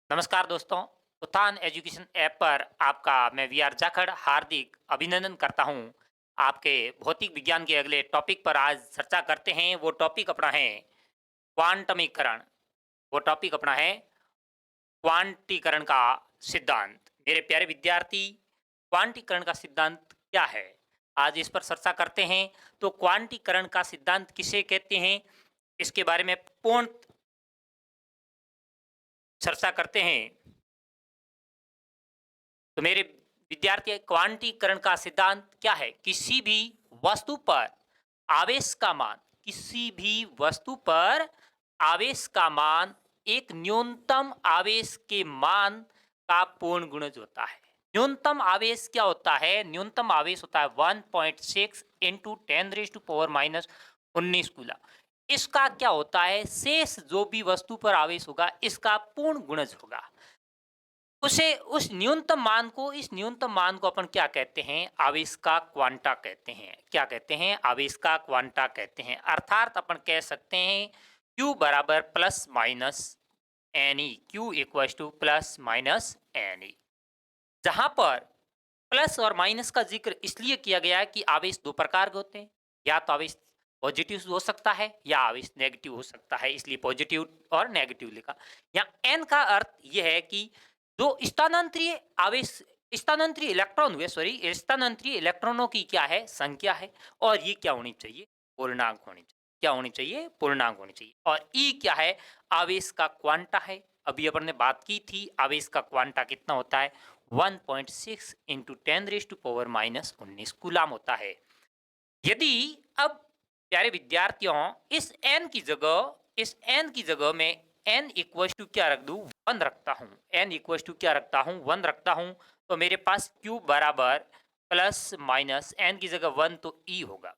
नमस्कार दोस्तों। उत्थान एजुकेशन ऐप पर आपका मैं वी आर जाखड़ हार्दिक अभिनंदन करता हूं। आपके भौतिक विज्ञान के अगले टॉपिक पर आज चर्चा करते हैं। वो टॉपिक अपना है क्वांटमीकरण। वो टॉपिक अपना है क्वांटीकरण का सिद्धांत। मेरे प्यारे विद्यार्थी, क्वांटीकरण का सिद्धांत क्या है, आज इस पर चर्चा करते हैं। तो क्वांटीकरण का सिद्धांत किसे कहते हैं, इसके बारे में पूर्ण चर्चा करते हैं। तो मेरे विद्यार्थी, क्वांटीकरण का सिद्धांत क्या है? किसी भी वस्तु पर आवेश का मान, किसी भी वस्तु पर आवेश का मान एक न्यूनतम आवेश के मान का पूर्ण गुणज होता है। न्यूनतम आवेश क्या होता है? न्यूनतम आवेश होता है 1.6 इंटू 10⁻⁻19 कूलम। इसका क्या होता है? शेष जो भी वस्तु पर आवेश होगा इसका पूर्ण गुणज होगा। उसे उस न्यूनतम मान को इस न्यूनतम मान को अपन क्या कहते हैं? आवेश का क्वांटा कहते हैं। क्या कहते हैं? आवेश का क्वांटा कहते हैं। अर्थात अपन कह सकते हैं Q बराबर plus minus N E, Q equal to plus minus N E. जहां पर प्लस और माइनस का जिक्र इसलिए किया गया है कि आवेश दो प्रकार के होते हैं। या तो आवेश पॉजिटिव हो सकता है या आवेश नेगेटिव हो सकता है, इसलिए पॉजिटिव और नेगेटिव लिखा। यहाँ एन का अर्थ यह है कि जो स्थानांतरीय आवेश, स्थानांतरीय इलेक्ट्रॉन हुए, सॉरी, स्थानांतरीय इलेक्ट्रॉनों की क्या है? संख्या है। और ये क्या होनी चाहिए? पूर्णांक होनी चाहिए। क्या होनी चाहिए? पूर्णांक होनी चाहिए। और ई क्या है? आवेश का क्वांटा है। अभी अपन ने बात की थी आवेश का क्वांटा कितना होता है? 1.6 इंटू 10⁻⁻19 कूलाम होता है। यदि अब प्यारे विद्यार्थियों इस एन की जगह में एन इक्वल टू क्या रख दूं? 1 रखता हूं। एन इक्वल टू क्या रखता हूं? 1 रखता हूं। तो मेरे पास क्यू बराबर प्लस माइनस एन की जगह 1 तो ई होगा।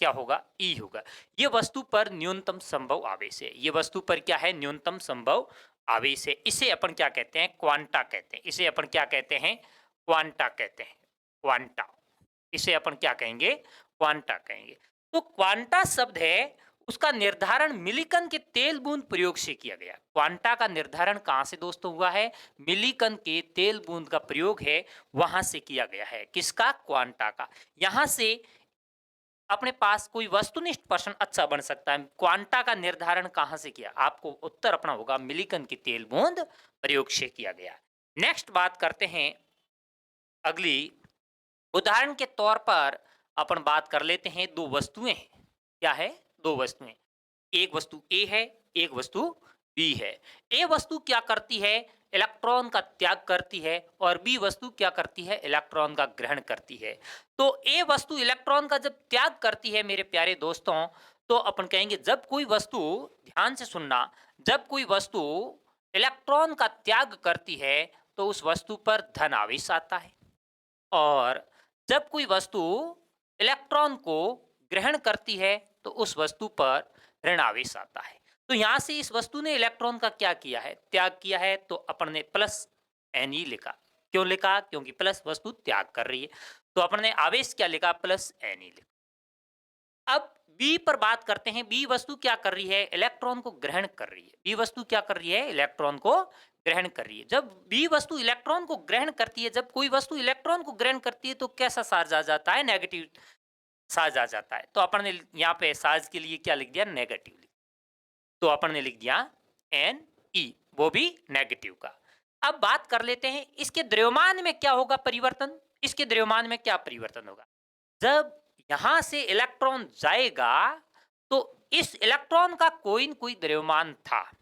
क्या होगा? ई होगा। ये वस्तु पर न्यूनतम संभव आवेश है। ये वस्तु पर क्या है? न्यूनतम संभव आवेश है। इसे अपन क्या कहते हैं? क्वांटा कहते हैं। इसे अपन क्या कहते हैं? क्वांटा कहते हैं। क्वांटा, इसे अपन क्या कहेंगे? क्वांटा कहेंगे। तो क्वांटा शब्द है, उसका निर्धारण मिलिकन के तेल बूंद प्रयोग से किया गया। क्वांटा का निर्धारण कहां से दोस्तों हुआ है? मिलिकन के तेल बूंद का प्रयोग है, वहां से किया गया है। किसका? क्वांटा का। यहां से अपने पास कोई वस्तुनिष्ठ प्रश्न अच्छा बन सकता है। क्वांटा का निर्धारण कहां से किया? आपको उत्तर अपना होगा मिलिकन की तेल बूंद प्रयोग से किया गया। नेक्स्ट बात करते हैं अगली। उदाहरण के तौर पर अपन बात कर लेते हैं, दो वस्तुएं हैं। क्या है? दो वस्तुएं। एक वस्तु ए है, एक वस्तु बी है। ए वस्तु क्या करती है? इलेक्ट्रॉन का त्याग करती है। और बी वस्तु क्या करती है? इलेक्ट्रॉन का ग्रहण करती है। तो ए वस्तु इलेक्ट्रॉन का जब त्याग करती है मेरे प्यारे दोस्तों, तो अपन कहेंगे जब कोई वस्तु, ध्यान से सुनना, जब कोई वस्तु इलेक्ट्रॉन का त्याग करती है तो उस वस्तु पर धन आवेश आता है। और जब कोई वस्तु इलेक्ट्रॉन को ग्रहण करती है तो उस वस्तु पर ऋण आवेश आता है। तो यहां से इस वस्तु ने इलेक्ट्रॉन का क्या किया है? त्याग किया है। तो अपन ने प्लस एन ई लिखा। क्यों लिखा? क्योंकि प्लस वस्तु त्याग कर रही है। तो अपन ने आवेश क्या लिखा? प्लस एन ई लिखा। अब बी पर बात करते हैं। बी वस्तु क्या कर रही है? इलेक्ट्रॉन को ग्रहण कर रही है। बी वस्तु क्या कर रही है? इलेक्ट्रॉन को ग्रहण कर रही है। जब बी वस्तु इलेक्ट्रॉन को ग्रहण करती है, जब कोई वस्तु इलेक्ट्रॉन को ग्रहण करती है तो कैसा चार्ज आ जाता है? नेगेटिव चार्ज आ जाता है। तो अपन ने यहाँ पे चार्ज के लिए क्या लिख दिया? नेगेटिव। तो अपन ने लिख दिया एन ई, वो भी नेगेटिव का। अब बात कर लेते हैं इसके द्रव्यमान में क्या होगा परिवर्तन? इसके द्रव्यमान में क्या परिवर्तन होगा? जब यहां से इलेक्ट्रॉन जाएगा तो इस इलेक्ट्रॉन का कोई न कोई द्रव्यमान था।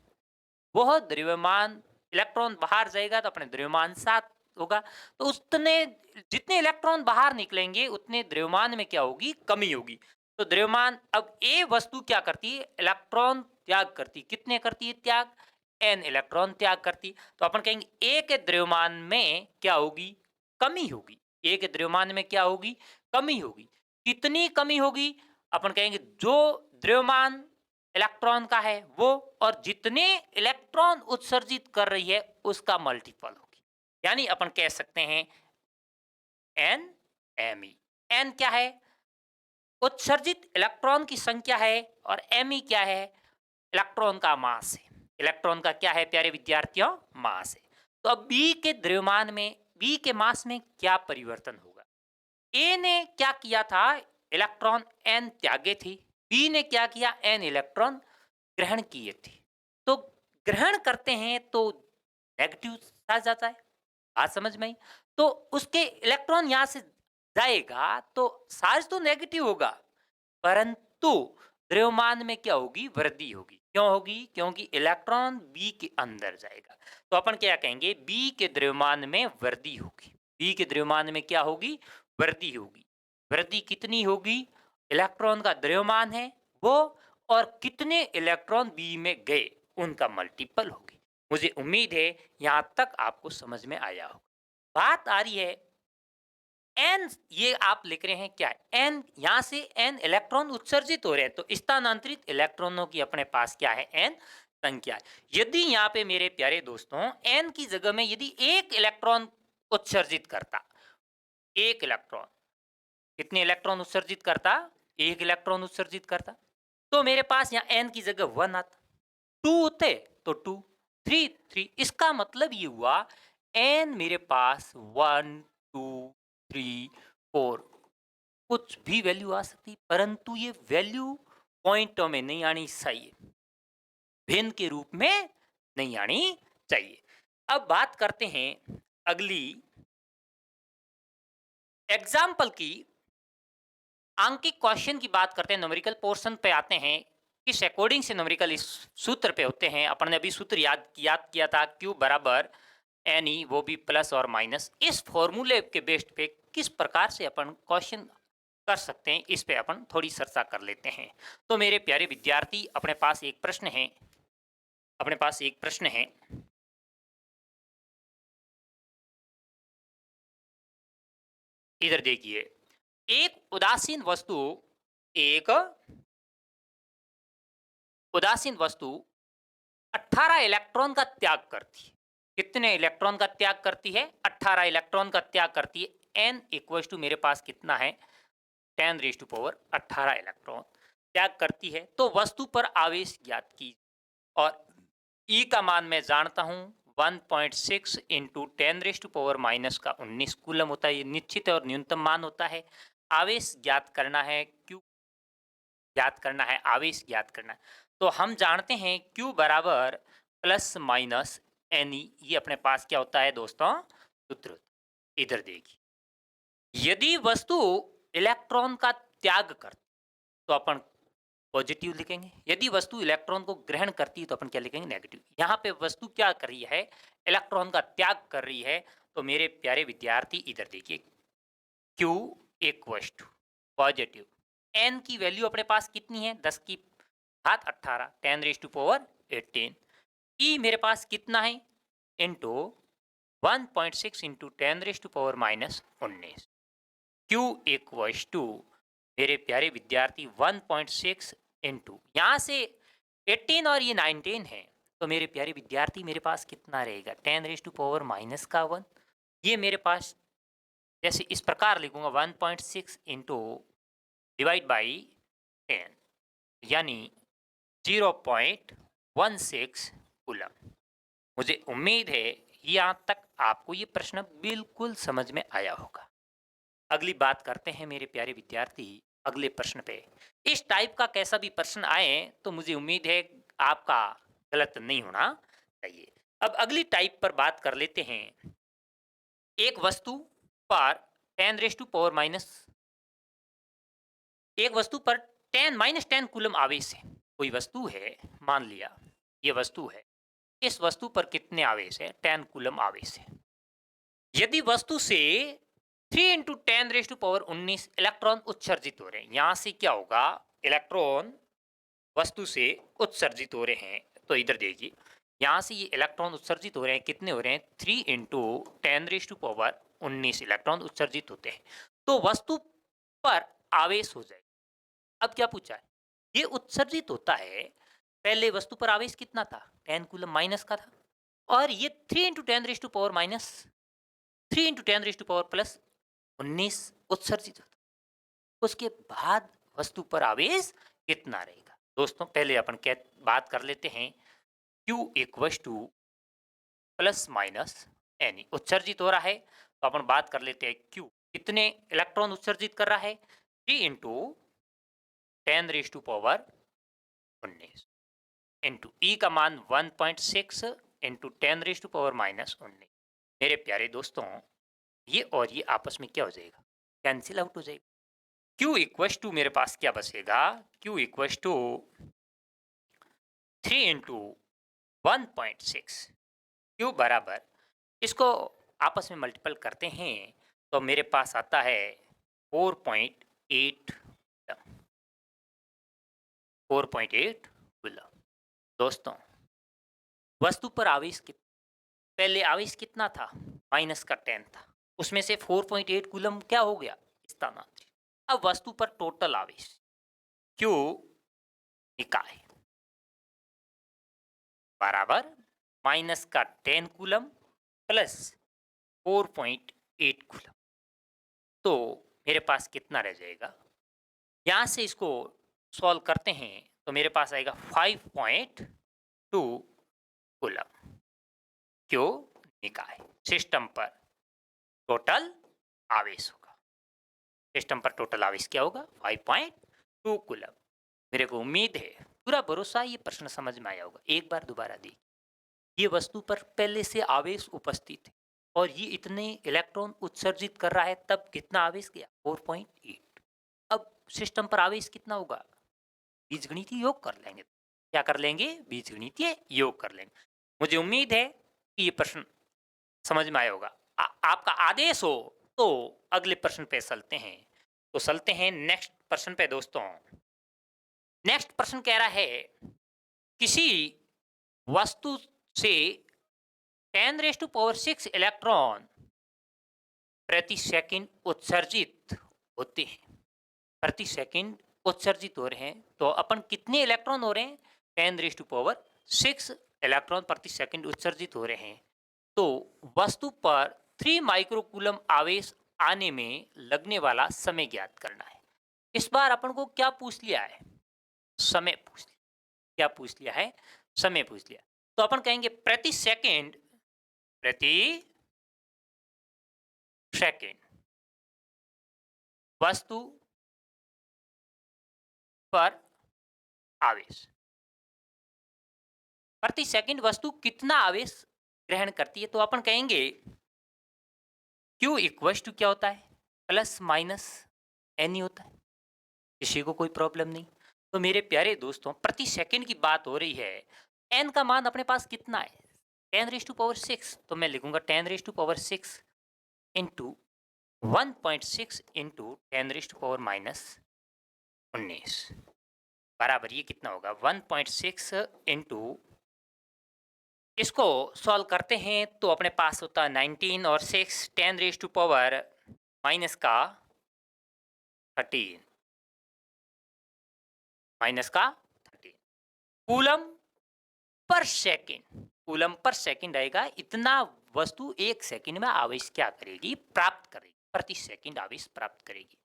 वह द्रव्यमान, इलेक्ट्रॉन बाहर जाएगा तो अपने द्रव्यमान साथ होगा। तो उतने जितने इलेक्ट्रॉन बाहर निकलेंगे उतने द्रव्यमान में क्या होगी? कमी होगी। तो द्रव्यमान, अब ए वस्तु क्या करती है? इलेक्ट्रॉन त्याग करती। कितने करती है त्याग? एन इलेक्ट्रॉन त्याग करती। तो अपन कहेंगे ए के द्रव्यमान में क्या होगी? कमी होगी। ए के द्रव्यमान में क्या होगी? कमी होगी। कितनी कमी होगी? अपन कहेंगे जो द्रव्यमान इलेक्ट्रॉन का है वो, और जितने इलेक्ट्रॉन उत्सर्जित कर रही है उसका मल्टीपल होगी। यानी अपन कह सकते हैं एन एम ई। एन क्या है? उत्सर्जित इलेक्ट्रॉन की संख्या है। और एम ई क्या है? इलेक्ट्रॉन का मास है। इलेक्ट्रॉन का क्या है प्यारे विद्यार्थियों, मास है। तो अब बी के द्रव्यमान में, बी के मास में क्या परिवर्तन होगा? ए ने क्या किया था, इलेक्ट्रॉन एन त्यागे थे, बी ने क्या किया, एन इलेक्ट्रॉन ग्रहण किए थे। तो ग्रहण करते हैं तो नेगेटिव आ जाता है, बात समझ में आई? तो उसके इलेक्ट्रॉन यहां से जाएगा तो चार्ज तो नेगेटिव होगा, परंतु द्रव्यमान में क्या होगी, वृद्धि होगी। क्यों होगी? क्योंकि इलेक्ट्रॉन बी के अंदर जाएगा। तो अपन क्या कहेंगे, बी के द्रव्यमान में वृद्धि होगी। बी के द्रव्यमान में क्या होगी, वृद्धि होगी। वृद्धि कितनी होगी, इलेक्ट्रॉन का द्रव्यमान है वो, और कितने इलेक्ट्रॉन बी में गए उनका मल्टीपल होगी। मुझे उम्मीद है यहां तक आपको समझ में आया हो। बात आ रही है एन, ये आप लिख रहे हैं क्या है, एन, यहां से एन इलेक्ट्रॉन उत्सर्जित हो रहे हैं, तो स्थानांतरित इलेक्ट्रॉनों की अपने पास क्या है, एन संख्या है। यदि यहाँ पे मेरे प्यारे दोस्तों एन की जगह में यदि एक इलेक्ट्रॉन उत्सर्जित करता, एक इलेक्ट्रॉन, कितने इलेक्ट्रॉन उत्सर्जित करता, एक इलेक्ट्रॉन उत्सर्जित करता, तो मेरे पास यहाँ एन की जगह 1 आता, 2 होते तो 2, 3 3, इसका मतलब ये हुआ एन मेरे पास 1 2 3 4, कुछ भी वैल्यू आ सकती, परंतु ये वैल्यू पॉइंटों में नहीं आनी चाहिए, भिन्न के रूप में नहीं आनी चाहिए। अब बात करते हैं अगली एग्जाम्पल की, आंकिक क्वेश्चन की बात करते हैं, न्यूमेरिकल पोर्शन पे आते हैं। किस अकॉर्डिंग से न्यूमेरिकल इस सूत्र पे होते हैं, अपन ने अभी सूत्र याद किया था, क्यू बराबर एन ई, वो भी प्लस और माइनस। इस फॉर्मूले के बेस्ड पे किस प्रकार से अपन क्वेश्चन कर सकते हैं, इस पे अपन थोड़ी चर्चा कर लेते हैं। तो मेरे प्यारे विद्यार्थी, अपने पास एक प्रश्न है, अपने पास एक प्रश्न है, इधर देखिए। एक एक उदासीन वस्तु 18 इलेक्ट्रॉन का त्याग करती है। कितने इलेक्ट्रॉन का त्याग करती है, 18 इलेक्ट्रॉन का त्याग करती है। एन इक्वल टू मेरे पास कितना है, 10 रेज टू पावर 18 इलेक्ट्रॉन त्याग करती है। तो वस्तु पर आवेश ज्ञात की, और ई का मान मैं जानता हूं 1.6 into 10 raise to power minus का 19 कूलम होता है। ये निश्चित और न्यूनतम मान होता है। आवेश ज्ञात करना है, क्यू ज्ञात करना है, आवेश ज्ञात करना है। तो हम जानते हैं Q बराबर प्लस माइनस एन ई, ये अपने पास क्या होता है दोस्तों, सूत्र। इधर देखिए, यदि वस्तु इलेक्ट्रॉन का त्याग कर तो अपन पॉजिटिव लिखेंगे, यदि वस्तु इलेक्ट्रॉन को ग्रहण करती है तो अपन क्या लिखेंगे, नेगेटिव। यहाँ पे वस्तु क्या कर रही है, इलेक्ट्रॉन का त्याग कर रही है। तो मेरे प्यारे विद्यार्थी इधर देखिए, Q equal to positive, N की वैल्यू अपने पास कितनी है, 10 की घात 18, 10 रेज टू पावर 18। ई मेरे पास कितना है, into 1.6 into 10 raise to power minus 19। Q equal to मेरे प्यारे विद्यार्थी 1.6 इंटू, यहाँ से 18 और ये 19 है, तो मेरे प्यारे विद्यार्थी मेरे पास कितना रहेगा, 10 रेज टू पावर माइनस का 1। ये मेरे पास जैसे इस प्रकार लिखूंगा, 1.6 इंटू डिवाइड बाई 10, यानी 0.16 कूलम। मुझे उम्मीद है यहाँ तक आपको ये प्रश्न बिल्कुल समझ में आया होगा। अगली बात करते हैं मेरे प्यारे विद्यार्थी अगले प्रश्न पे। इस टाइप का कैसा भी प्रश्न आए तो मुझे उम्मीद है आपका गलत नहीं होना चाहिए। अब अगली टाइप पर बात कर लेते हैं। एक वस्तु पर 10 रेज टू पावर माइनस, एक वस्तु पर 10 कूलम आवेश है। कोई वस्तु है, मान लिया ये वस्तु है, इस वस्तु पर कितने आवेश है, 10 कूलम आवेश है। यदि वस्तु से 3 into 10 raise to power 19 electron उत्सर्जित हो रहे हैं, यहां से क्या होगा, इलेक्ट्रॉन वस्तु से उत्सर्जित हो रहे हैं। तो इधर देखिए, यहां से ये इलेक्ट्रॉन उत्सर्जित हो रहे हैं, कितने हो रहे हैं, 3 into 10 raise to power 19 electron उत्सर्जित होते हैं। तो वस्तु पर आवेश हो जाए। अब क्या पूछा है, ये उत्सर्जित होता है, पहले वस्तु पर आवेश कितना था, 10 कूलम माइनस का था, और ये 3 into 10 raise to power minus 3 into 10 raise to power plus 19 उत्सर्जित होता है। उसके बाद वस्तु पर आवेश कितना रहेगा। दोस्तों पहले अपन बात कर लेते हैं Q equal to plus minus N उत्सर्जित हो रहा है, तो अपन बात कर लेते हैं Q कितने इलेक्ट्रॉन उत्सर्जित कर रहा है, 3 इंटू 10⁻⁹ इंटू ई का मान 1.6 इंटू 10⁻⁻⁹। मेरे प्यारे दोस्तों, ये और ये आपस में क्या हो जाएगा, कैंसिल आउट हो जाएगा। Q इक्वल टू मेरे पास क्या बचेगा, Q equal to 3 into 1.6, Q बराबर, इसको आपस में मल्टीपल करते हैं तो मेरे पास आता है 4.8 कूलम। दोस्तों, वस्तु पर आवेश पहले आवेश कितना था, माइनस का 10 था, उसमें से 4.8 कूलम क्या हो गया, स्थानांतरित। अब वस्तु पर टोटल आवेश Q इकाई बराबर माइनस का 10 कूलम प्लस 4.8 कूलम, तो मेरे पास कितना रह जाएगा, यहां से इसको सॉल्व करते हैं तो मेरे पास आएगा 5.2 कूलम। क्यों निकाय सिस्टम पर टोटल आवेश होगा, सिस्टम पर टोटल आवेश क्या होगा, 5.2 कूलम। मेरे को उम्मीद है, पूरा भरोसा, ये प्रश्न समझ में आया होगा। एक बार दोबारा देखिए, ये वस्तु पर पहले से आवेश उपस्थित है और ये इतने इलेक्ट्रॉन उत्सर्जित कर रहा है, तब कितना आवेश गया, 4.8। अब सिस्टम पर आवेश कितना होगा, बीजगणितीय योग कर लेंगे। क्या कर लेंगे, बीजगणितीय योग कर लेंगे। मुझे उम्मीद है कि ये प्रश्न समझ में आया होगा। आपका आदेश हो तो अगले प्रश्न पे चलते हैं। तो चलते हैं नेक्स्ट प्रश्न पे दोस्तों। नेक्स्ट प्रश्न कह रहा है, किसी वस्तु से 10⁻⁶ इलेक्ट्रॉन प्रति सेकंड उत्सर्जित होते हैं, प्रति सेकंड उत्सर्जित हो रहे हैं, तो अपन कितने इलेक्ट्रॉन हो रहे हैं, 10⁻⁶ इलेक्ट्रॉन प्रति सेकंड उत्सर्जित हो रहे हैं। तो वस्तु पर 3 माइक्रोकूलम आवेश आने में लगने वाला समय ज्ञात करना है। इस बार अपन को क्या पूछ लिया है, समय पूछ लिया। क्या पूछ लिया है, समय पूछ लिया। तो अपन कहेंगे प्रति सेकंड वस्तु पर आवेश, प्रति सेकंड वस्तु कितना आवेश ग्रहण करती है। तो अपन कहेंगे Q इक्वल टू क्या होता है, प्लस माइनस एन ही होता है, किसी को कोई प्रॉब्लम नहीं। तो मेरे प्यारे दोस्तों, प्रति सेकंड की बात हो रही है, एन का मान अपने पास कितना है, 10⁻⁶। तो मैं लिखूंगा 10⁻⁶ इंटू 1.6 इंटू 10⁻⁻⁹ बराबर ये कितना होगा, 1.6 इंटू, इसको सॉल्व करते हैं तो अपने पास होता है 19 और 6 10⁻⁻⁻13 coulomb per second, coulomb per second आएगा। इतना वस्तु एक सेकंड में आवेश क्या करेगी, प्राप्त करेगी, प्रति सेकंड आवेश प्राप्त करेगी।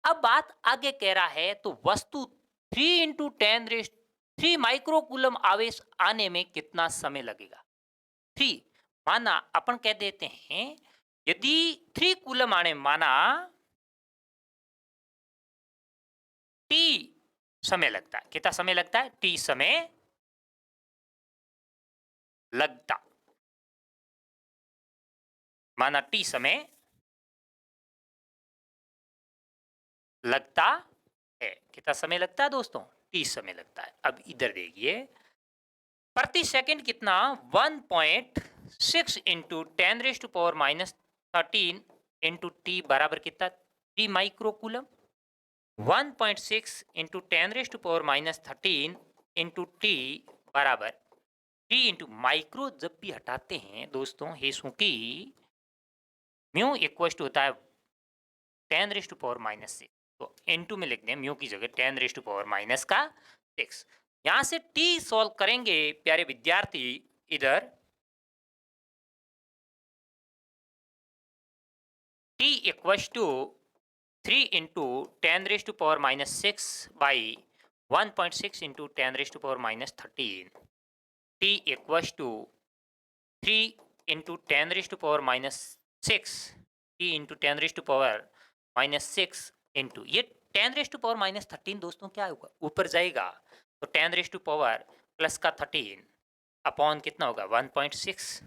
अब बात आगे कह रहा है, तो वस्तु 3 इंटू 10⁻³ माइक्रोकूलम आवेश आने में कितना समय लगेगा। 3 माना अपन कह देते हैं, यदि 3 कूलम आने, माना T समय लगता है, कितना समय लगता है, T समय लगता, माना T समय लगता है, कितना समय लगता है दोस्तों, T समय लगता है। अब इधर देखिए, प्रति सेकंड कितना, 1.6 इंटू 10⁻⁻13 इंटू टी बराबर कितना, 3 माइक्रोकूलम। 1.6 इंटू 10⁻⁻13 इंटू टी बराबर 3 इंटू माइक्रो जब भी हटाते हैं दोस्तों, हेसों की म्यू इक्वल टू होता है 10⁻⁻6। तो इंटू में लिख दें म्यू की जगह 10⁻⁻6। यहां से टी सॉल्व करेंगे प्यारे विद्यार्थी, इधर T equal to 3 into 10⁻⁻6 by 1.6 into 10⁻⁻13। t equals to 3 into 10⁻⁻6 t into 10⁻⁻6 into ये 10⁻⁻13 दोस्तों क्या होगा, ऊपर जाएगा तो 10 प्लस का 13 अपॉन कितना होगा 1.6।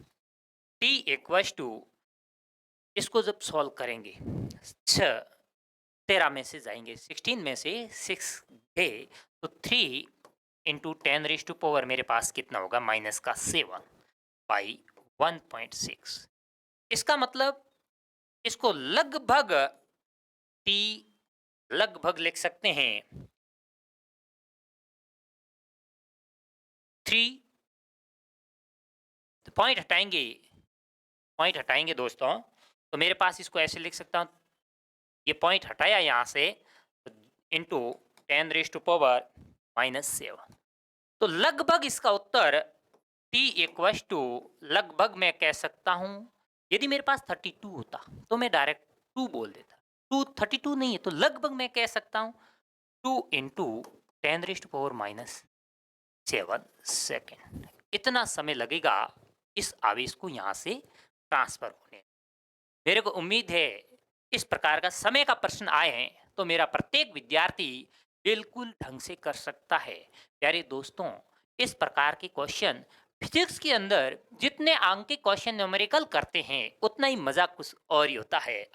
t इक्वल्स टू, इसको जब सॉल्व करेंगे 13 में से जाएंगे 16 में से 6 गए तो 3 इंटू 10 मेरे पास कितना होगा माइनस का 7 बाई 1.6। इसका मतलब इसको लगभग टी लगभग लिख सकते हैं 3 पॉइंट हटाएंगे दोस्तों तो मेरे पास इसको ऐसे लिख सकता हूँ, ये पॉइंट हटाया यहाँ से इंटू 10⁻⁻7। तो लगभग इसका उत्तर t इक्वल्स टू, लगभग मैं कह सकता हूँ, यदि मेरे पास 32 होता तो मैं डायरेक्ट 2 बोल देता, 32 नहीं है तो लगभग मैं कह सकता हूँ 2 इंटू 10⁻⁻7 सेकेंड। इतना समय लगेगा इस आवेश को यहाँ से ट्रांसफर होने। मेरे को उम्मीद है इस प्रकार का समय का प्रश्न आए हैं तो मेरा प्रत्येक विद्यार्थी बिल्कुल ढंग से कर सकता है। प्यारे दोस्तों, इस प्रकार के क्वेश्चन फिजिक्स के अंदर जितने अंक के क्वेश्चन न्यूमेरिकल करते हैं उतना ही मजा कुछ और ही होता है।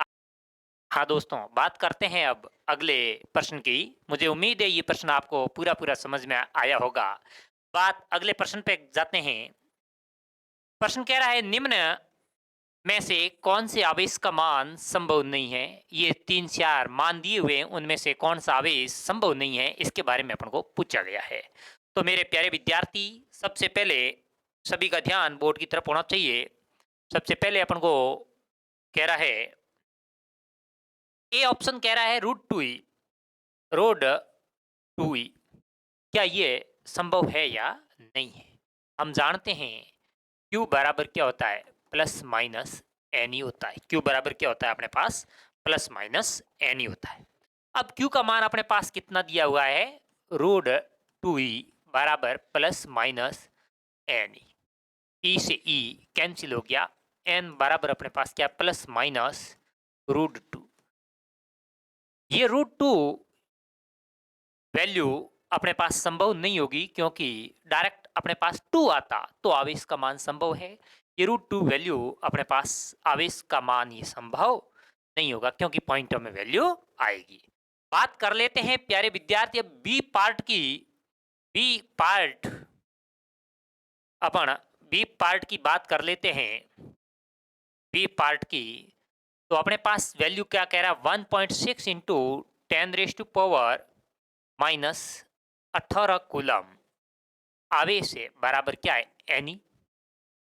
हाँ दोस्तों, बात करते हैं अब अगले प्रश्न की। मुझे उम्मीद है ये प्रश्न आपको पूरा पूरा समझ में आया होगा। बात अगले प्रश्न पे जाते हैं। प्रश्न कह रहा है निम्न में से कौन से आवेश का मान संभव नहीं है। ये 3-4 मान दिए हुए हैं, उनमें से कौन सा आवेश संभव नहीं है इसके बारे में अपन को पूछा गया है। तो मेरे प्यारे विद्यार्थी, सबसे पहले सभी का ध्यान बोर्ड की तरफ होना चाहिए। सबसे पहले अपन को कह रहा है, ए ऑप्शन कह रहा है रोड 2e, क्या ये संभव है या नहीं है। हम जानते हैं Q बराबर क्या होता है, प्लस माइनस एन होता है। Q बराबर क्या होता है अपने पास, प्लस माइनस एन होता है। अब Q का मान अपने पास कितना दिया हुआ है, रूट 2e बराबर प्लस माइनस एन। ई से ई कैंसिल हो गया, एन बराबर अपने पास क्या, प्लस माइनस रूट 2। ये रूट 2 वैल्यू अपने पास संभव नहीं होगी क्योंकि डायरेक्ट अपने पास 2 आता तो आवेश का मान संभव है। ये रूट 2 वैल्यू अपने पास आवेश का मान ये संभव नहीं होगा क्योंकि पॉइंटों में वैल्यू आएगी। बात कर लेते हैं प्यारे विद्यार्थी अब बी पार्ट की। अपन बी पार्ट की बात कर लेते हैं। बी पार्ट की तो अपने पास वैल्यू क्या कह रहा है, 1.6 इंटू 10⁻⁻18 कूलम आवेश है बराबर क्या है एन।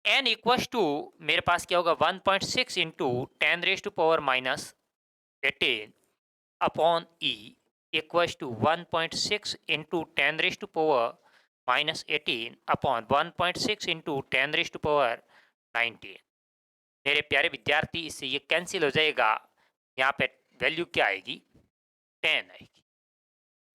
एन इक्वल्स टू मेरे पास क्या होगा 1.6 into 10⁻⁻18 upon E equals to 1.6 into 10⁻⁻18 upon 1.6 into 10⁻⁹। मेरे प्यारे विद्यार्थी, इससे ये कैंसिल हो जाएगा, यहाँ पे वैल्यू क्या आएगी 10 आएगी।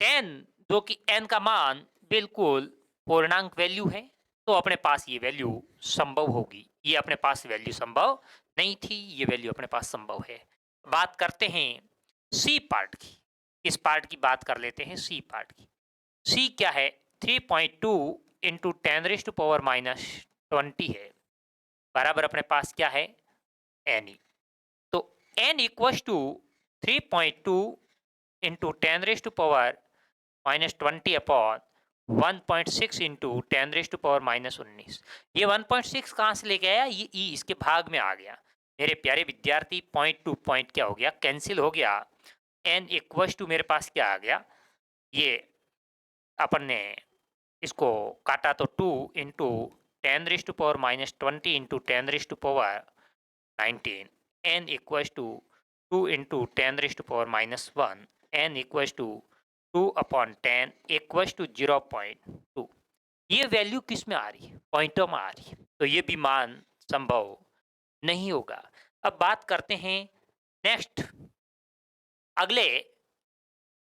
10 जो कि n का मान बिल्कुल पूर्णांक वैल्यू है तो अपने पास ये वैल्यू संभव होगी। ये अपने पास वैल्यू संभव नहीं थी, ये वैल्यू अपने पास संभव है। बात करते हैं सी पार्ट की। इस पार्ट की बात कर लेते हैं सी पार्ट की। सी क्या है, 3.2 इंटू 10⁻⁻20 है बराबर अपने पास क्या है एन। तो n equals to 3.2 into 10⁻⁻20 upon 1.6 into 10⁻⁻19। ये 1.6 कहाँ से लेके आया, ये ई इसके भाग में आ गया। मेरे प्यारे विद्यार्थी, पॉइंट टू पॉइंट क्या हो गया, कैंसिल हो गया। n इक्वल्स टू मेरे पास क्या आ गया, ये अपन ने इसको काटा तो 2 into 10⁻⁻20 into 10⁻⁻19 n equals to 2 into 10⁻⁻1 n equals to 2 upon 10 equals to 0.2। ये वैल्यू किस में आ रही है, पॉइंटों में आ रही है, तो ये भी मान संभव नहीं होगा। अब बात करते हैं नेक्स्ट अगले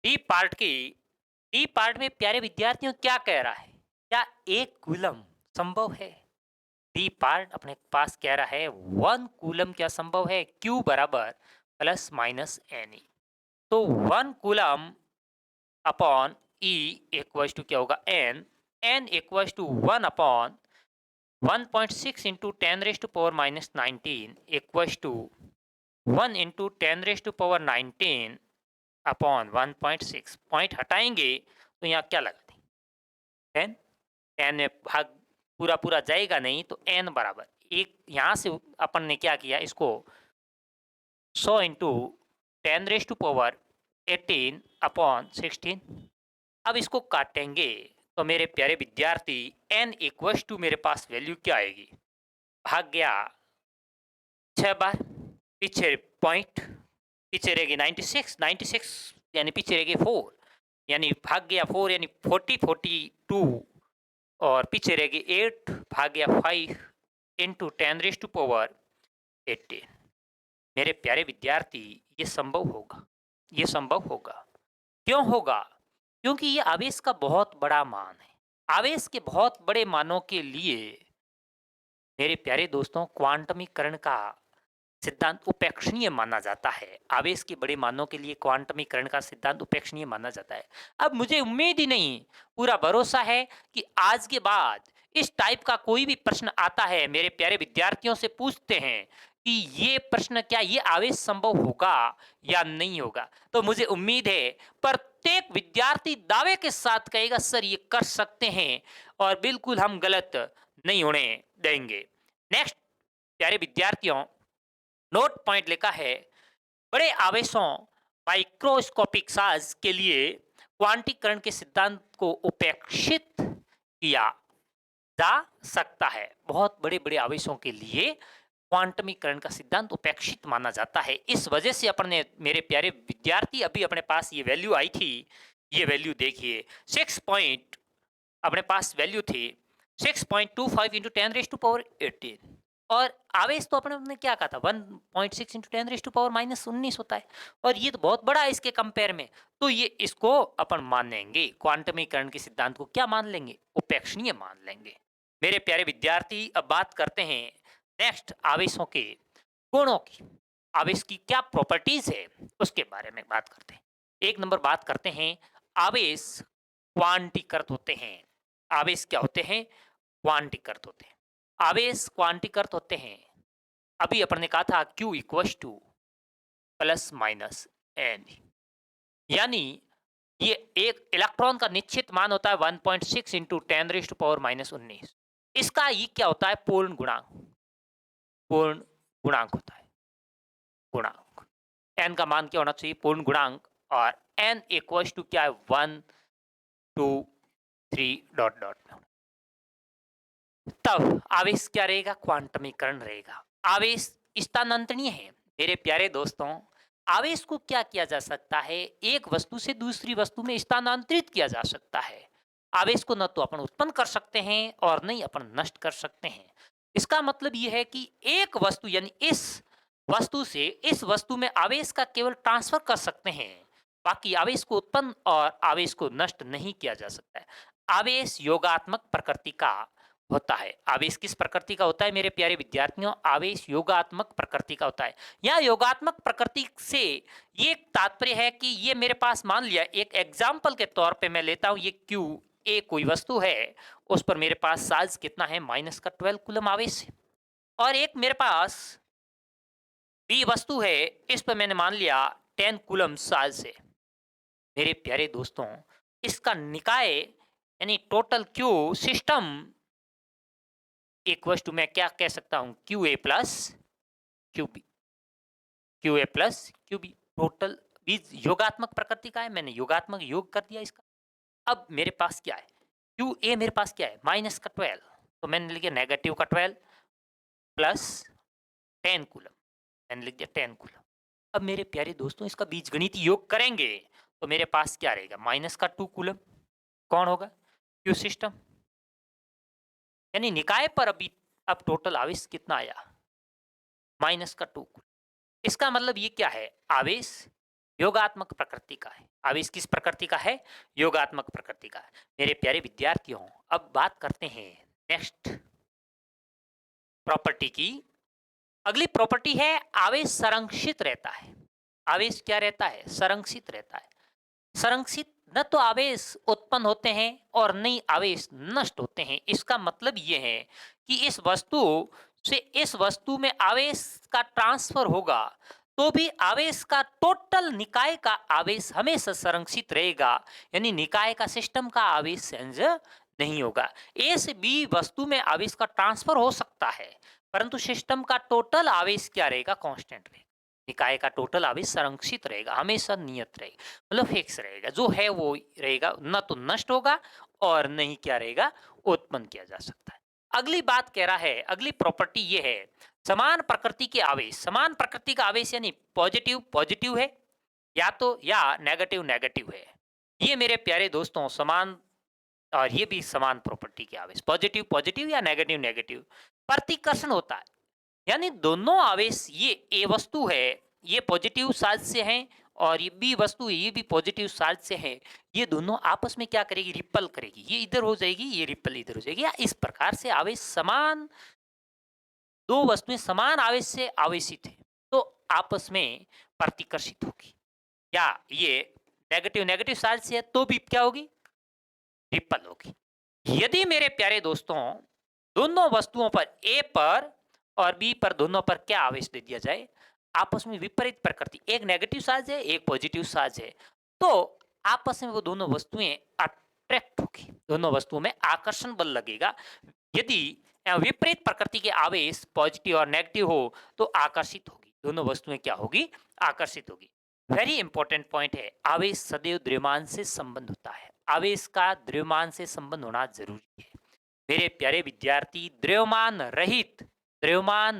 डी पार्ट की। डी पार्ट में प्यारे विद्यार्थियों क्या कह रहा है, क्या एक कूलम संभव है। डी पार्ट अपने पास कह रहा है 1 कूलम क्या संभव है, क्यू बराबर प्लस माइनस एन ई। तो 1 coulomb upon E equals to क्या होगा, N. N equals to 1/1.6 into 10⁻⁻19 equals to 1 × 10⁻⁻19 upon 1.6। Point हटाएंगे तो यहाँ क्या लगा दें, 10। 10 में भाग पूरा पूरा जाएगा नहीं, तो n बराबर एक। यहाँ से अपन ने क्या किया, इसको 100 इंटू 10⁻18 अपॉन 16। अब इसको काटेंगे तो मेरे प्यारे विद्यार्थी n इक्वल्स टू मेरे पास वैल्यू क्या आएगी, भाग गया 6 बार, पीछे पॉइंट, पीछे रहेगी 96 यानी पीछे रहेगी 4, यानी भाग गया 4 यानी 42 और पीछे रहेगी 8, भाग गया 5 इंटू 10⁻18। मेरे प्यारे विद्यार्थी ये संभव होगा, ये संभव होगा। क्यों होगा, क्योंकि ये आवेश का बहुत बड़ा मान है। आवेश के बहुत बड़े मानों के लिए मेरे प्यारे दोस्तों क्वांटमीकरण का सिद्धांत उपेक्षणीय माना जाता है। आवेश के बड़े मानों के लिए क्वांटमीकरण का सिद्धांत उपेक्षणीय माना जाता है। अब मुझे उम्मीद ही नहीं, पूरा भरोसा है कि आज के बाद इस टाइप का कोई भी प्रश्न आता है, मेरे प्यारे विद्यार्थियों से पूछते हैं कि ये प्रश्न क्या ये आवेश संभव होगा या नहीं होगा, तो मुझे उम्मीद है प्रत्येक विद्यार्थी दावे के साथ कहेगा सर ये कर सकते हैं और बिल्कुल हम गलत नहीं होने देंगे। नेक्स्ट प्यारे विद्यार्थियों, नोट पॉइंट लिखा है, बड़े आवेशों माइक्रोस्कोपिक साइज के लिए क्वांटीकरण के सिद्धांत को उपेक्षित किया जा सकता है। बहुत बड़े बड़े आवेशों के लिए क्वांटमीकरण का सिद्धांत उपेक्षित माना जाता है। इस वजह से अपन ने, मेरे प्यारे विद्यार्थी, अभी अपने पास ये वैल्यू आई थी, ये वैल्यू देखिए 6 पॉइंट अपने पास वैल्यू थी 6.25 इंटू 10⁻18 और आवेश तो अपने क्या कहा था 1.6 इंटू 10⁻⁻19 होता है और ये तो बहुत बड़ा है इसके कंपेयर में, तो ये इसको अपन मानेंगे, क्वांटमीकरण के सिद्धांत को क्या मान लेंगे, उपेक्षणीय मान लेंगे। मेरे प्यारे विद्यार्थी अब बात करते हैं नेक्स्ट आवेशों के गुणों की, आवेश की क्या प्रॉपर्टीज है उसके बारे में बात करते हैं। एक नंबर बात करते हैं, आवेश क्वांटीकृत होते हैं। आवेश क्या होते हैं, क्वांटीकृत होते हैं। आवेश क्वांटीकृत होते हैं, अभी अपन ने कहा था Q equals to plus minus N, यानी ये एक इलेक्ट्रॉन का निश्चित मान होता है 1.6 इंटू 10⁻⁻19। इसका ये क्या होता है, पूर्ण गुणांक, पूर्ण गुणांक होता है, गुणांक। n का मान क्या होना चाहिए, पूर्ण गुणांक, और n इक्वल्स टू क्या है 1 2 3 डॉट डॉट में। तब आवेश क्या रहेगा, क्वांटमीकरण रहेगा। आवेश स्थानांतरणीय है। मेरे प्यारे दोस्तों, आवेश को क्या किया जा सकता है, एक वस्तु से दूसरी वस्तु में स्थानांतरित किया जा सकता है। आवेश को न तो अपन उत्पन्न कर सकते हैं और नहीं अपन नष्ट कर सकते हैं। इसका मतलब यह है कि एक वस्तु यानी इस वस्तु से इस वस्तु में आवेश का केवल ट्रांसफर कर सकते हैं, बाकी आवेश को उत्पन्न और आवेश को नष्ट नहीं किया जा सकता है। आवेश योगात्मक प्रकृति का होता है। आवेश किस प्रकृति का होता है मेरे प्यारे विद्यार्थियों, आवेश योगात्मक प्रकृति का होता है। यहाँ योगात्मक प्रकृति से ये तात्पर्य है कि ये मेरे पास, मान लिया एक एग्जाम्पल के तौर पे मैं लेता हूँ, ये क्यू ए कोई वस्तु है, उस पर मेरे पास चार्ज कितना है, -12 कूलम आवेश है। और एक मेरे पास बी वस्तु है, इस पर मैंने मान लिया 10 कूलम चार्ज है। मेरे प्यारे दोस्तों, इसका निकाय यानी total Q system equal to, मैं क्या कह सकता हूं, Q A plus Q B, Q A plus Q B. Total बीज योगात्मक प्रकृति का है, मैंने योगात्मक योग कर दिया इसका। अब मेरे पास क्या है, क्यू ए मेरे पास क्या है, -12, तो मैंने लिखा नेगेटिव का 12 प्लस 10 कूलम, मैंने लिख दिया 10 कूलम। अब मेरे प्यारे दोस्तों, इसका बीजगणितीय योग करेंगे तो मेरे पास क्या रहेगा, -2 कूलम। कौन होगा, क्यू सिस्टम, यानी निकाय पर अभी अब टोटल आवेश कितना आया, -2 कूलम। इसका मतलब ये क्या है, आवेश योगात्मक प्रकृति का है। आवेश किस प्रकृति का है, योगात्मक प्रकृति का है। मेरे प्यारे विद्यार्थियों, अब बात करते हैं नेक्स्ट प्रॉपर्टी की अगली प्रॉपर्टी है आवेश संरक्षित रहता है। आवेश क्या रहता है? संरक्षित रहता है। संरक्षित न तो आवेश उत्पन्न होते हैं और न ही आवेश नष्ट होते हैं। इसका मतलब ये है कि इस वस्तु से इस वस्तु में आवेश का ट्रांसफर होगा तो भी आवेश का टोटल निकाय का आवेश हमेशा संरक्षित रहेगा, यानी निकाय का सिस्टम का आवेश चेंज नहीं होगा। ए से बी वस्तु में आवेश का ट्रांसफर हो सकता है परंतु सिस्टम का टोटल आवेश क्या रहेगा? कांस्टेंट रहेगा। निकाय का टोटल आवेश संरक्षित रहेगा, हमेशा नियत रहेगा, मतलब फिक्स रहेगा, जो है वो रहेगा, न तो नष्ट होगा और न ही क्या रहेगा? उत्पन्न किया जा सकता है। अगली बात कह रहा है, अगली प्रॉपर्टी ये है समान प्रकृति के आवेश। समान प्रकृति का आवेश यानी पॉजिटिव पॉजिटिव है या नेगेटिव नेगेटिव है। ये मेरे प्यारे दोस्तों समान, और ये भी समान प्रॉपर्टी के आवेश, पॉजिटिव पॉजिटिव या नेगेटिव नेगेटिव। प्रतिकर्षण होता है, यानी दोनों आवेश, ये ए वस्तु है, ये पॉजिटिव चार्ज से है और ये बी वस्तु है, ये भी पॉजिटिव चार्ज से है। ये दोनों आपस में क्या करेगी? रिपल करेगी। ये इधर हो जाएगी, ये रिपल इधर हो जाएगी, या इस प्रकार से आवेश समान, दो वस्तुएं समान आवेश से आवेशित है तो आपस में प्रतिकर्षित होगी। या ये नेगेटिव नेगेटिव चार्ज से है तो भी क्या होगी? रिपल होगी। यदि मेरे प्यारे दोस्तों दोनों वस्तुओं पर ए पर और बी पर दोनों पर क्या आवेश दे दिया जाए, आपस में विपरीत प्रकृति, एक नेगेटिव चार्ज है एक पॉजिटिव चार्ज है, तो आपस में वो दोनों वस्तुएं अट्रैक्ट होगी, दोनों वस्तुओं में आकर्षण बल लगेगा। यदि विपरीत प्रकृति के आवेश पॉजिटिव और नेगेटिव हो तो आकर्षित होगी, दोनों वस्तुएं क्या होगी? आकर्षित होगी। वेरी इंपॉर्टेंट पॉइंट है, आवेश सदैव द्रव्यमान से संबंध होता है। आवेश का द्रव्यमान से संबंध होना जरूरी है। मेरे प्यारे विद्यार्थी, द्रव्यमान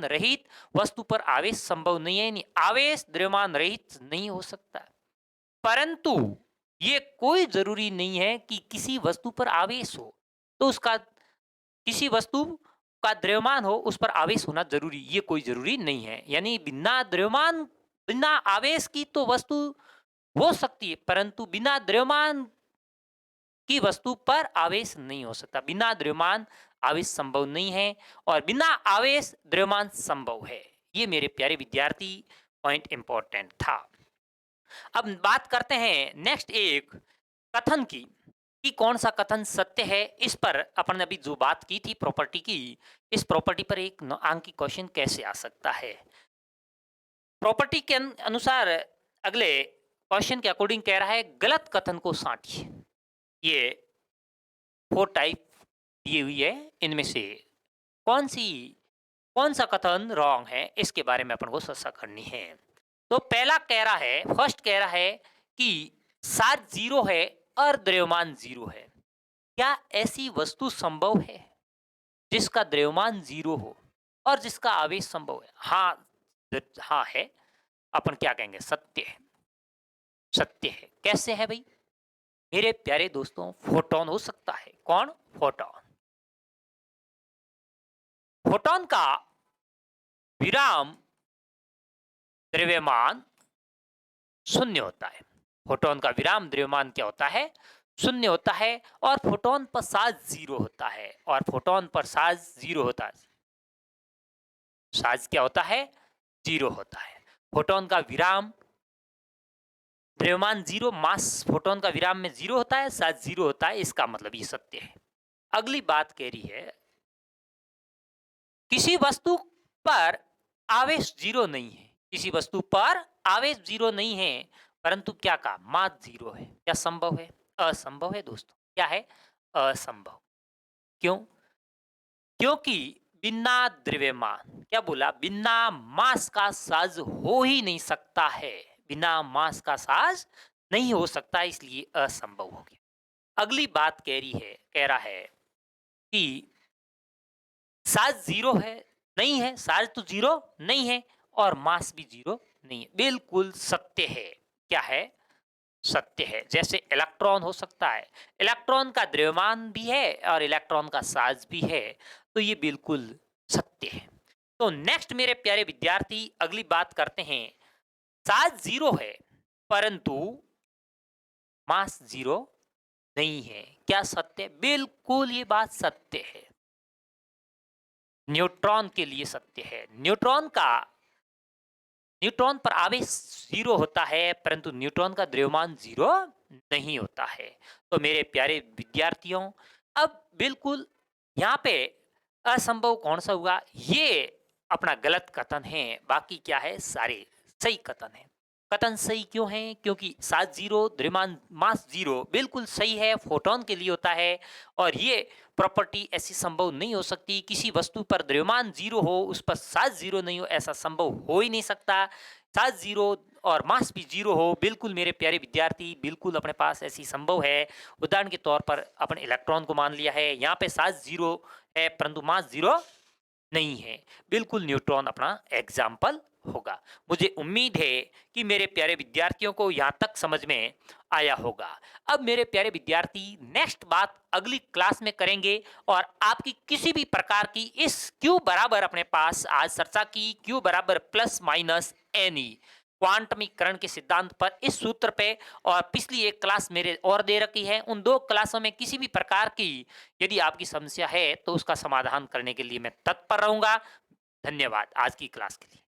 रहित वस्तु पर आवेश संभव नहीं है, यानी आवेश द्रव्यमान रहित नहीं हो सकता। परंतु ये कोई जरूरी नहीं है कि किसी वस्तु पर आवेश हो तो उसका, किसी वस्तु का द्रव्यमान हो उस पर आवेश होना जरूरी, ये कोई जरूरी नहीं है। यानी बिना द्रव्यमान, बिना आवेश की तो वस्तु हो सकती है परंतु बिना द्रव्यमान की वस्तु पर आवेश नहीं हो सकता। बिना द्रव्यमान आवेश संभव नहीं है और बिना आवेश द्रव्यमान संभव है। ये मेरे प्यारे विद्यार्थी पॉइंट इंपॉर्टेंट था। अब बात करते हैं नेक्स्ट एक कथन की कि कौन सा कथन सत्य है। इस पर अपन ने अभी जो बात की थी प्रॉपर्टी की, इस प्रॉपर्टी पर एक अंक की क्वेश्चन कैसे आ सकता है। प्रॉपर्टी के अनुसार अगले क्वेश्चन के अकॉर्डिंग कह रहा है गलत कथन को साटिए। ये 4 टाइप दी हुई है, इनमें से कौन सा कथन रॉन्ग है इसके बारे में अपन को चर्चा करनी है। तो पहला कह रहा है, फर्स्ट कह रहा है कि सार जीरो है और द्रव्यमान जीरो है। क्या ऐसी वस्तु संभव है जिसका द्रव्यमान जीरो हो और जिसका आवेश संभव है? हाँ है। अपन क्या कहेंगे? सत्य है। सत्य है। कैसे है भाई? मेरे प्यारे दोस्तों, फोटोन हो सकता है। कौन? फोटोन। फोटोन का विराम द्रव्यमान शून्य होता है। फोटोन का विराम द्रव्यमान क्या होता है? शून्य होता है। और फोटोन पर चार्ज जीरो होता है, और फोटोन पर चार्ज जीरो होता है। चार्ज क्या होता है? जीरो होता है। फोटोन का विराम द्रव्यमान जीरो, मास फोटोन का विराम में जीरो होता है, चार्ज जीरो होता है। इसका मतलब ये सत्य है। अगली बात कह रही है किसी वस्तु पर आवेश जीरो नहीं है। किसी वस्तु पर आवेश जीरो नहीं है परंतु क्या का मास जीरो है। क्या संभव है? असंभव है दोस्तों। क्या है? असंभव। क्यों? क्योंकि बिना द्रव्यमान, क्या बोला? बिना मास का साज हो ही नहीं सकता है। बिना मास का साज नहीं हो सकता, इसलिए असंभव हो गया। अगली बात कह रहा है कि साज जीरो है, नहीं है। साज तो जीरो नहीं है और मास भी जीरो नहीं है। बिल्कुल सत्य है। क्या है? सत्य है। जैसे इलेक्ट्रॉन हो सकता है, इलेक्ट्रॉन का द्रव्यमान भी है और इलेक्ट्रॉन का चार्ज भी है, तो ये बिल्कुल सत्य है। तो नेक्स्ट मेरे प्यारे विद्यार्थी अगली बात करते हैं। चार्ज जीरो है परंतु मास जीरो नहीं है। क्या सत्य? बिल्कुल ये बात सत्य है। न्यूट्रॉन के लिए सत्य है। न्यूट्रॉन पर आवेश 0 होता है, परंतु न्यूट्रॉन का द्रव्यमान 0 नहीं होता है। तो मेरे प्यारे विद्यार्थियों, अब बिल्कुल यहाँ पे असंभव कौन-सा हुआ? ये अपना गलत कथन है, बाकी क्या है? सारे सही कथन हैं। कथन सही क्यों हैं? क्योंकि 7 0 द्रव्यमान मास 0 बिल्कुल सही है, फोटॉन के लिए होता है और ये प्रॉपर्टी ऐसी संभव नहीं हो सकती। किसी वस्तु पर द्रव्यमान 0 हो, उस पर 7 0 नहीं हो, ऐसा संभव हो ही नहीं सकता। 7 0 और मास भी 0 हो, बिल्कुल मेरे प्यारे विद्यार्थी, बिल्कुल अपने पास ऐसी संभव है। उदाहरण के तौर पर अपन इलेक्ट्रॉन को मान लिया है, यहाँ पे 7 0 है, परंतु मास 0 नहीं है। बिल्कुल न्यूट्रॉन अपना एग्जाम्पल होगा। मुझे उम्मीद है कि मेरे प्यारे विद्यार्थियों को यहाँ तक समझ में आया होगा। अब मेरे प्यारे विद्यार्थी, नेक्स्ट बात अगली क्लास में करेंगे और आपकी किसी भी प्रकार की इस Q बराबर अपने पास आज चर्चा की, Q बराबर प्लस माइनस NE क्वांटमीकरण के सिद्धांत पर, इस सूत्र पे, और पिछली एक क्लास मेरे और दे रखी है। उन 2 क्लासों में किसी भी प्रकार की यदि आपकी समस्या है तो उसका समाधान करने के लिए मैं तत्पर रहूंगा। धन्यवाद आज की क्लास के लिए।